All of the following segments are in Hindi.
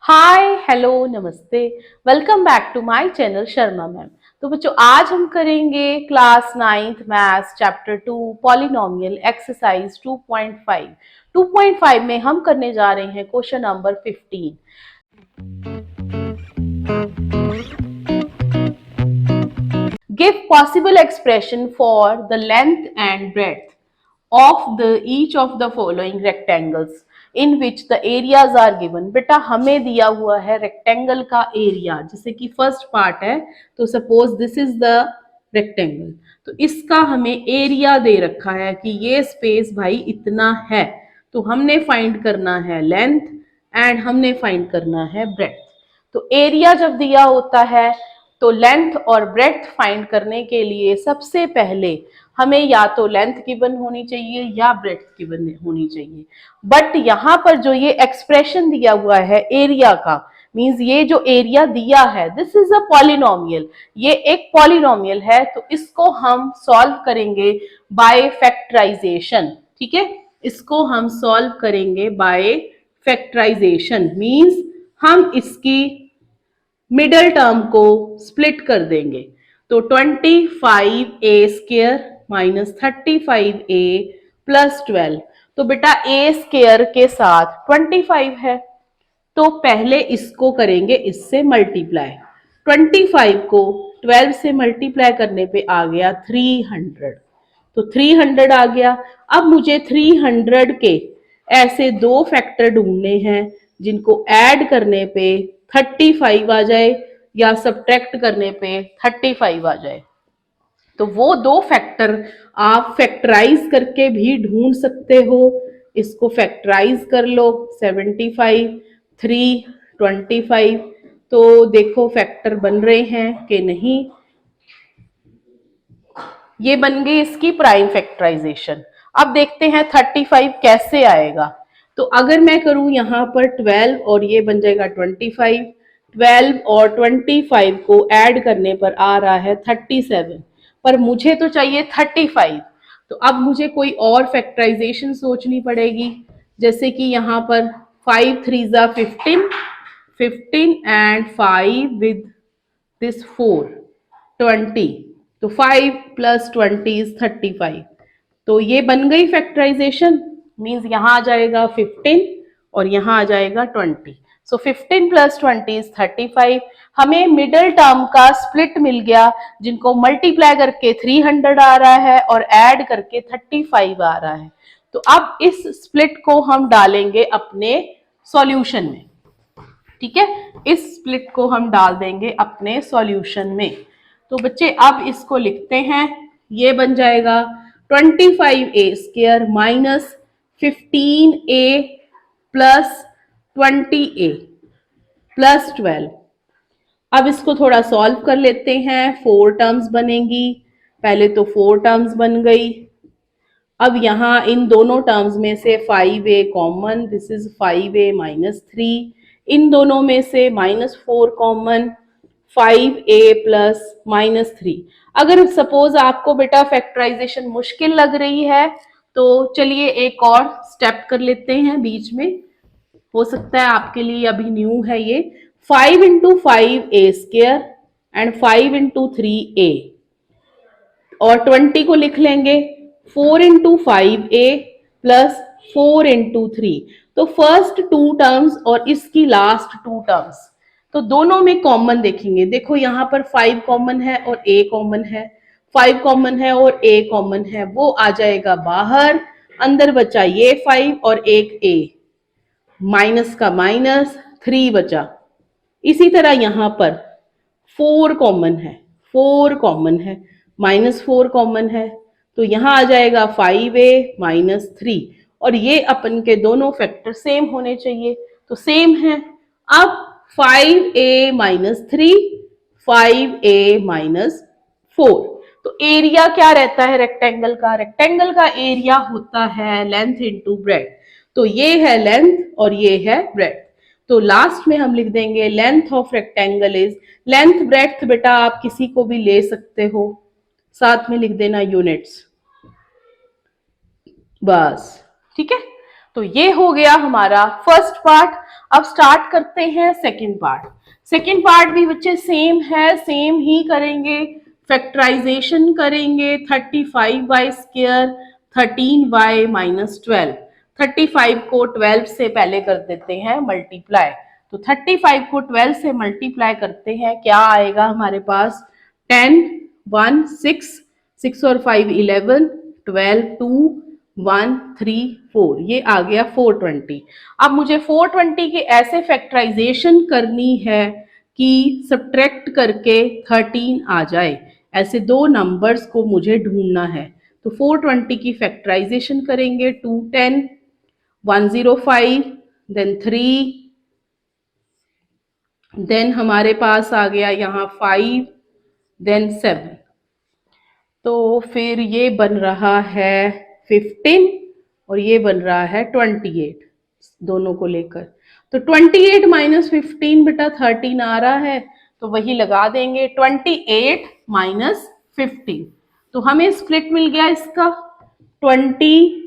हाय हेलो नमस्ते। Welcome back to my channel Sharma ma'am. तो बच्चों आज हम करेंगे class 9th maths chapter 2 polynomial exercise 2.5। 2.5 में हम करने जा रहे हैं question number 15। Give possible expression for the length and breadth of the each of the following rectangles in which the areas are given। बेटा हमें दिया हुआ है रेक्टेंगल का एरिया, जैसे कि फर्स्ट पार्ट है तो suppose this is the rectangle, तो इसका हमें एरिया दे रखा है कि ये स्पेस भाई इतना है, तो हमने फाइंड करना है लेंथ एंड हमने फाइंड करना है ब्रेड्थ। तो एरिया जब दिया होता है तो लेंथ और ब्रेड्थ फाइंड करने के लिए सबसे पहले हमें या तो लेंथ गिवन होनी चाहिए या ब्रेड्थ गिवन होनी चाहिए। बट यहाँ पर जो ये एक्सप्रेशन दिया हुआ है एरिया का, मींस ये जो एरिया दिया है दिस इज अ पॉलिनोमियल, ये एक पॉलिनोमियल है, तो इसको हम सॉल्व करेंगे बाय फैक्टराइजेशन। ठीक है, इसको हम सॉल्व करेंगे बाय फैक्टराइजेशन, मींस हम इसकी मिडल टर्म को स्प्लिट कर देंगे। तो 25a² माइनस 35a प्लस 12, तो बेटा a स्क्वायर के साथ 25 है, तो पहले इसको करेंगे इससे मल्टीप्लाई। 25 को 12 से मल्टीप्लाई करने पे आ गया 300, तो 300 आ गया। अब मुझे 300 के ऐसे दो फैक्टर ढूंढने हैं जिनको ऐड करने पे 35 आ जाए या सब्ट्रैक्ट करने पे 35 आ जाए। तो वो दो फैक्टर आप फैक्टराइज करके भी ढूंढ सकते हो। इसको फैक्टराइज कर लो, 75 3 25, तो देखो फैक्टर बन रहे हैं कि नहीं। ये बन गई इसकी प्राइम फैक्टराइजेशन। अब देखते हैं 35 कैसे आएगा। तो अगर मैं करूं यहां पर 12 और ये बन जाएगा 25, 12 और 25 को ऐड करने पर आ रहा है 37, पर मुझे तो चाहिए 35। तो अब मुझे कोई और फैक्टराइजेशन सोचनी पड़ेगी, जैसे कि यहाँ पर 5 3 15, 15 एंड 5 विद दिस 4 20, तो 5 प्लस 20 इज 35। तो ये बन गई फैक्टराइजेशन, मींस यहां आ जाएगा 15 और यहां आ जाएगा 20। सो 15 प्लस 20 इज 35। हमें मिडल टर्म का स्प्लिट मिल गया, जिनको मल्टीप्लाई करके 300 आ रहा है और ऐड करके 35 आ रहा है। तो अब इस स्प्लिट को हम डालेंगे अपने सॉल्यूशन में। ठीक है, इस स्प्लिट को हम डाल देंगे अपने सॉल्यूशन में। तो बच्चे अब इसको लिखते हैं, ये बन जाएगा 25a² minus 15a plus 20a plus 12। अब इसको थोड़ा सॉल्व कर लेते हैं, 4 टर्म्स बनेंगी। पहले तो 4 टर्म्स बन गई। अब यहाँ इन दोनों टर्म्स में से 5a common, this is 5a minus 3। इन दोनों में से -4 कॉमन, 5a प्लस -3। अगर सपोज आपको बेटा फैक्टराइजेशन मुश्किल लग रही है तो चलिए एक और स्टेप कर लेते हैं बीच में, हो सकता है आपके लिए अभी न्यू है ये। 5 into 5a² and 5 into 3a, और 20 को लिख लेंगे 4 इंटू 5a प्लस 4 इंटू 3। तो फर्स्ट 2 टर्म्स और इसकी लास्ट 2 टर्म्स, तो दोनों में कॉमन देखेंगे। देखो यहाँ पर 5 कॉमन है और a कॉमन है, 5 कॉमन है और a कॉमन है, वो आ जाएगा बाहर। अंदर बचा ये 5 और एक a, माइनस का माइनस 3 बचा। इसी तरह यहाँ पर 4 कॉमन है, 4 कॉमन है, -4 कॉमन है, तो यहाँ आ जाएगा 5a माइनस 3। और ये अपन के दोनों फैक्टर सेम होने चाहिए, तो सेम है। अब 5a माइनस 3, 5a माइनस 4। तो एरिया क्या रहता है रेक्टेंगल का? रेक्टेंगल का एरिया होता है लेंथ इंटू ब्रेड्थ। तो ये है लेंथ और ये है ब्रेड्थ। तो लास्ट में हम लिख देंगे length of rectangle is, length breadth बेटा आप किसी को भी ले सकते हो, साथ में लिख देना यूनिट्स, बस। ठीक है, तो ये हो गया हमारा फर्स्ट पार्ट। अब स्टार्ट करते हैं सेकेंड पार्ट। सेकेंड पार्ट भी बच्चे सेम है, सेम ही करेंगे, फैक्टराइजेशन करेंगे। 35y² 13y minus 12। 35 को 12 से पहले कर देते हैं मल्टीप्लाई, तो 35 को 12 से मल्टीप्लाई करते हैं, क्या आएगा हमारे पास 10 1 6 6 और 5 11 12 2 1 3 4, ये आ गया 420। अब मुझे 420 की ऐसे फैक्टराइजेशन करनी है कि सब्ट्रैक्ट करके 13 आ जाए, ऐसे दो नंबर्स को मुझे ढूंढना है। तो 420 की फैक्टराइजेशन करेंगे, 210 105 देन 3, देन हमारे पास आ गया यहाँ 5 देन 7, तो फिर ये बन रहा है 15 और ये बन रहा है 28 दोनों को लेकर। तो 28 माइनस 15 बेटा 13 आ रहा है, तो वही लगा देंगे 28 माइनस 15। तो हमें स्प्लिट मिल गया इसका 28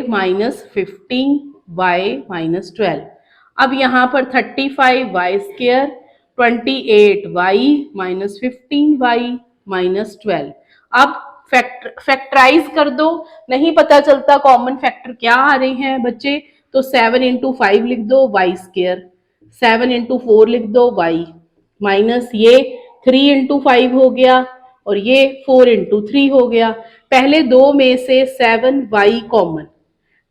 माइनस 15 y माइनस 12। अब यहाँ पर 35y² 28y minus 15y minus 12। अब फैक्टराइज कर दो, नहीं पता चलता कॉमन फैक्टर क्या आ रहे हैं बच्चे, तो 7 इंटू 5 लिख दो y², 7 इंटू 4 लिख दो y माइनस ये 3 इंटू 5 हो गया और ये 4 इंटू 3 हो गया। पहले दो में से 7y कॉमन,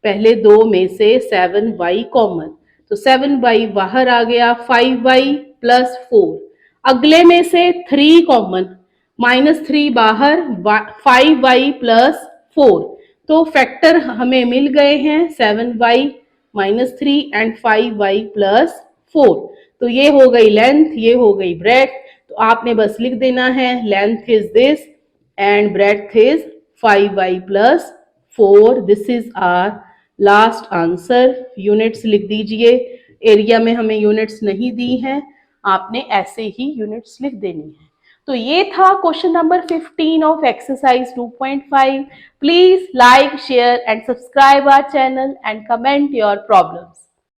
पहले दो में से 7y कॉमन, तो 7y बाहर आ गया, 5y प्लस 4। अगले में से 3 कॉमन, माइनस 3 बाहर, 5y प्लस 4। तो फैक्टर हमें मिल गए हैं 7y minus 3 and 5y plus 4। तो ये हो गई लेंथ, ये हो गई ब्रेथ। तो आपने बस लिख देना है length is this and breadth is 5y plus 4। This is our last answer. Units लिख दीजिए, एरिया में हमें यूनिट्स नहीं दी हैं, आपने ऐसे ही यूनिट्स लिख देनी है। तो ये था question number 15 of exercise 2.5। Please like, share and subscribe our channel and comment your problems.